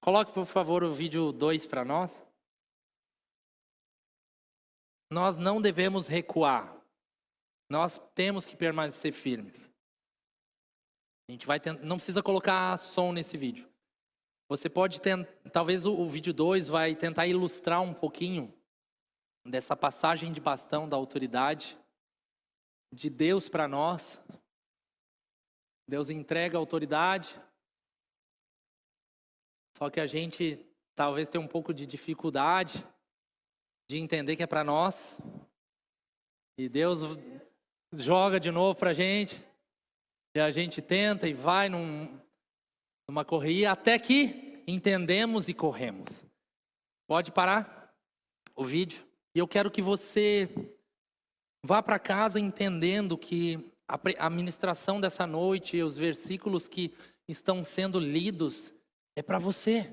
coloque por favor o vídeo 2 para nós. Nós não devemos recuar. Nós temos que permanecer firmes. A gente vai não precisa colocar som nesse vídeo. Você pode talvez o vídeo 2 vai tentar ilustrar um pouquinho dessa passagem de bastão da autoridade de Deus para nós. Deus entrega a autoridade. Só que a gente talvez tenha um pouco de dificuldade de entender que é para nós. E Deus joga de novo para a gente. E a gente tenta e vai numa correria até que entendemos e corremos. Pode parar o vídeo. E eu quero que você vá para casa entendendo que a ministração dessa noite e os versículos que estão sendo lidos é para você.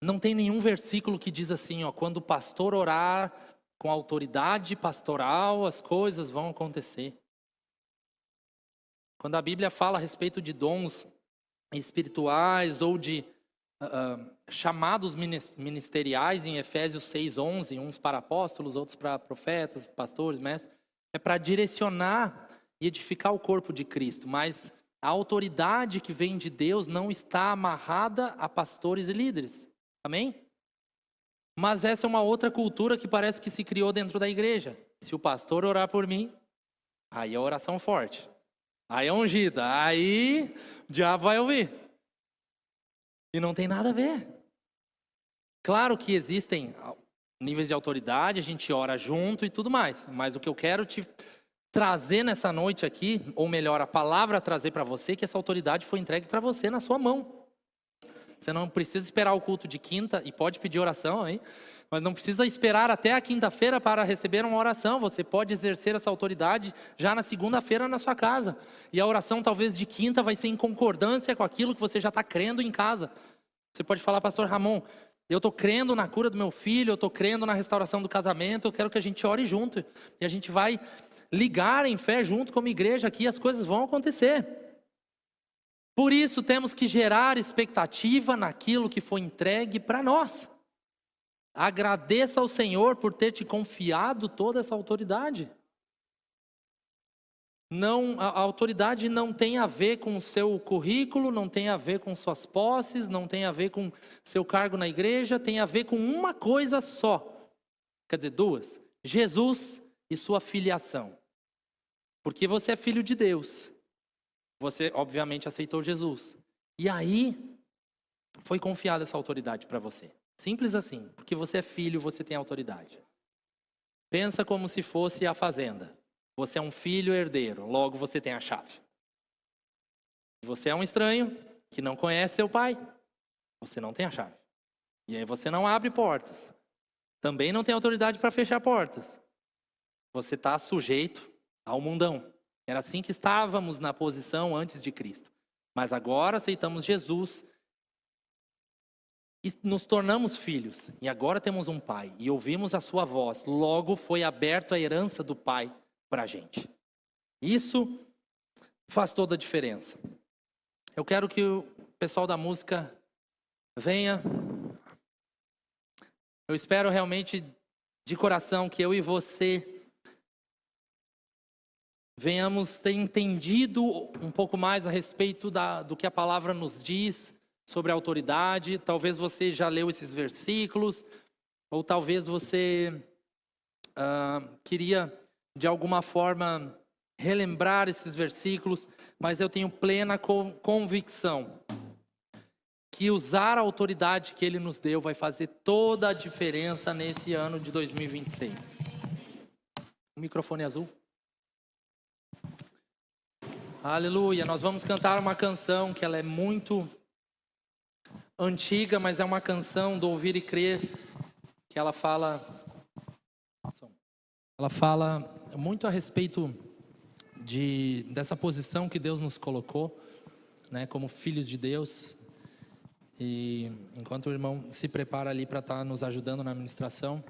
Não tem nenhum versículo que diz assim, quando o pastor orar com autoridade pastoral, as coisas vão acontecer. Quando a Bíblia fala a respeito de dons espirituais ou de chamados ministeriais em Efésios 6:11, uns para apóstolos, outros para profetas, pastores, mestres, é para direcionar e edificar o corpo de Cristo, mas a autoridade que vem de Deus não está amarrada a pastores e líderes. Amém? Mas essa é uma outra cultura que parece que se criou dentro da igreja. Se o pastor orar por mim, aí é oração forte. Aí é ungida. Aí o diabo vai ouvir. E não tem nada a ver. Claro que existem níveis de autoridade, a gente ora junto e tudo mais. Mas o que eu quero te trazer nessa noite aqui, ou melhor, a palavra trazer para você, que essa autoridade foi entregue para você na sua mão. Você não precisa esperar o culto de quinta, e pode pedir oração, hein? Mas não precisa esperar até a quinta-feira para receber uma oração. Você pode exercer essa autoridade já na segunda-feira na sua casa. E a oração talvez de quinta vai ser em concordância com aquilo que você já está crendo em casa. Você pode falar, pastor Ramon, eu estou crendo na cura do meu filho, eu estou crendo na restauração do casamento, eu quero que a gente ore junto. E a gente vai ligar em fé junto como igreja aqui, as coisas vão acontecer. Por isso temos que gerar expectativa naquilo que foi entregue para nós. Agradeça ao Senhor por ter te confiado toda essa autoridade. A autoridade não tem a ver com o seu currículo, não tem a ver com suas posses, não tem a ver com seu cargo na igreja, tem a ver com uma coisa só. Quer dizer, duas. Jesus e sua filiação. Porque você é filho de Deus. Você, obviamente, aceitou Jesus. E aí, foi confiada essa autoridade para você. Simples assim. Porque você é filho, você tem autoridade. Pensa como se fosse a fazenda. Você é um filho herdeiro, logo você tem a chave. Você é um estranho que não conhece seu pai. Você não tem a chave. E aí você não abre portas. Também não tem autoridade para fechar portas. Você está sujeito ao mundão. Era assim que estávamos na posição antes de Cristo. Mas agora aceitamos Jesus e nos tornamos filhos. E agora temos um pai e ouvimos a sua voz. Logo foi aberta a herança do pai para a gente. Isso faz toda a diferença. Eu quero que o pessoal da música venha. Eu espero realmente de coração que eu e você venhamos ter entendido um pouco mais a respeito do que a palavra nos diz sobre a autoridade. Talvez você já leu esses versículos, ou talvez você queria de alguma forma, relembrar esses versículos, mas eu tenho plena convicção que usar a autoridade que Ele nos deu vai fazer toda a diferença nesse ano de 2026. O microfone azul. Aleluia, nós vamos cantar uma canção que ela é muito antiga, mas é uma canção do Ouvir e Crer, que ela fala muito a respeito dessa posição que Deus nos colocou, né, como filhos de Deus. E enquanto o irmão se prepara ali para estar nos ajudando na ministração,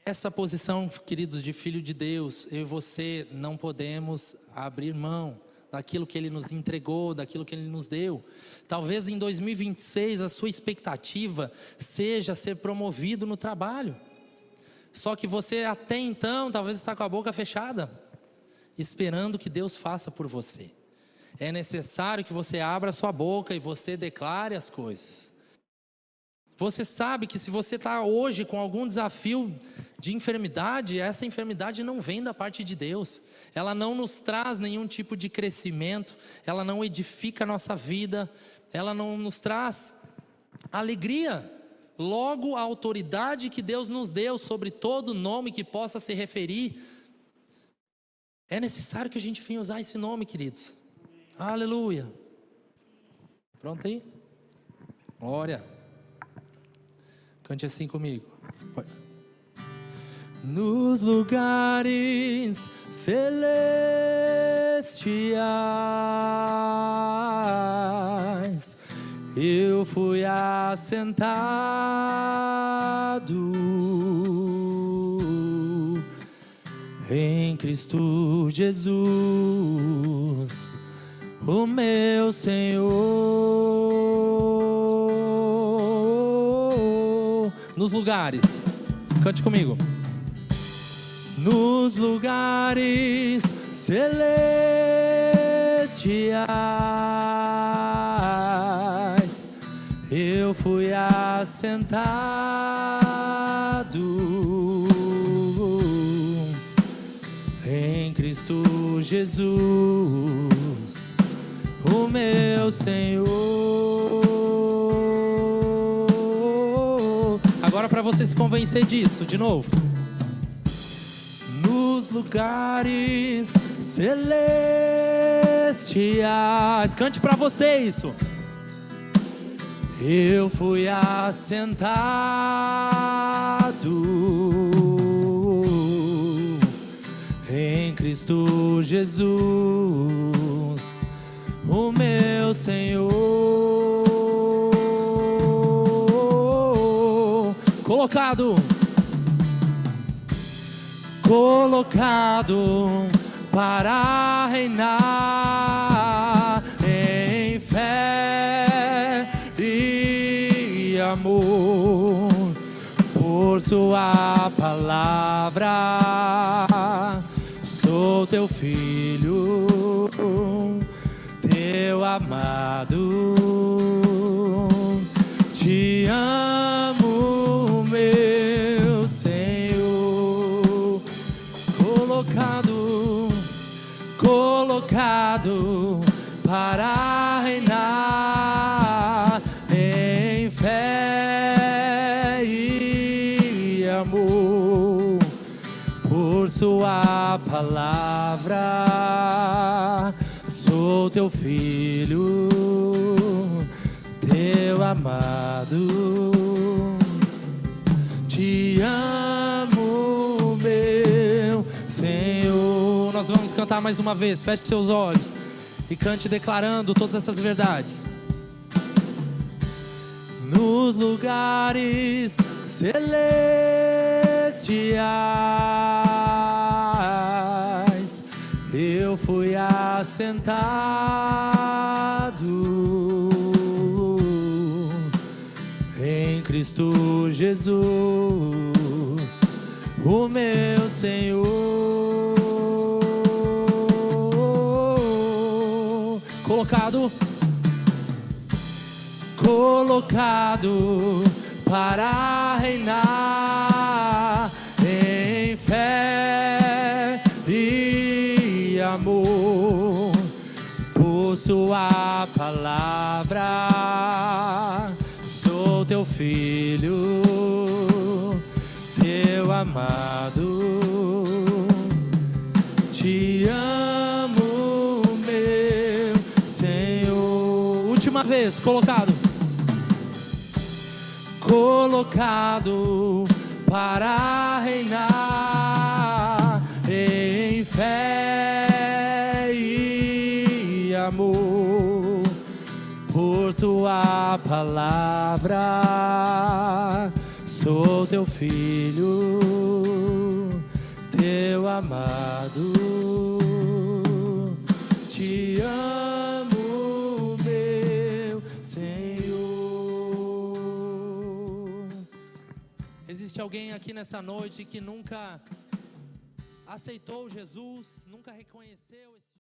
essa posição, queridos, de filho de Deus, eu e você não podemos abrir mão daquilo que Ele nos entregou, daquilo que Ele nos deu. Talvez em 2026 a sua expectativa seja ser promovido no trabalho. Só que você até então talvez está com a boca fechada, esperando que Deus faça por você. É necessário que você abra a sua boca e você declare as coisas. Você sabe que se você está hoje com algum desafio de enfermidade, essa enfermidade não vem da parte de Deus. Ela não nos traz nenhum tipo de crescimento, ela não edifica a nossa vida, ela não nos traz alegria. Logo, a autoridade que Deus nos deu sobre todo nome que possa se referir, é necessário que a gente venha usar esse nome, queridos. Aleluia. Pronto aí? Glória. Cante assim comigo. Nos lugares celestiais eu fui assentado em Cristo Jesus, o meu Senhor. Nos lugares, cante comigo. Nos lugares celestiais eu fui assentado em Cristo Jesus, o meu Senhor. Agora para você se convencer disso, de novo. Nos lugares celestiais, cante para você isso. Eu fui assentado em Cristo Jesus, o meu Senhor. Colocado para reinar em fé e amor por sua palavra. Sou teu filho, teu amado, te amo, meu Senhor. Colocado para reinar em fé e amor por sua palavra. Sou teu filho, teu amado, te amo, meu Senhor. Nós vamos cantar mais uma vez. Feche seus olhos e cante declarando todas essas verdades. Nos lugares celestiais eu fui assentado em Cristo Jesus, o meu Senhor. Colocado para reinar em fé sua palavra. Sou teu filho, teu amado. Te amo, meu Senhor. Última vez, colocado para reinar em fé e amor. Por tua palavra, sou teu filho, teu amado. Te amo, meu Senhor. Existe alguém aqui nessa noite que nunca aceitou Jesus, nunca reconheceu esse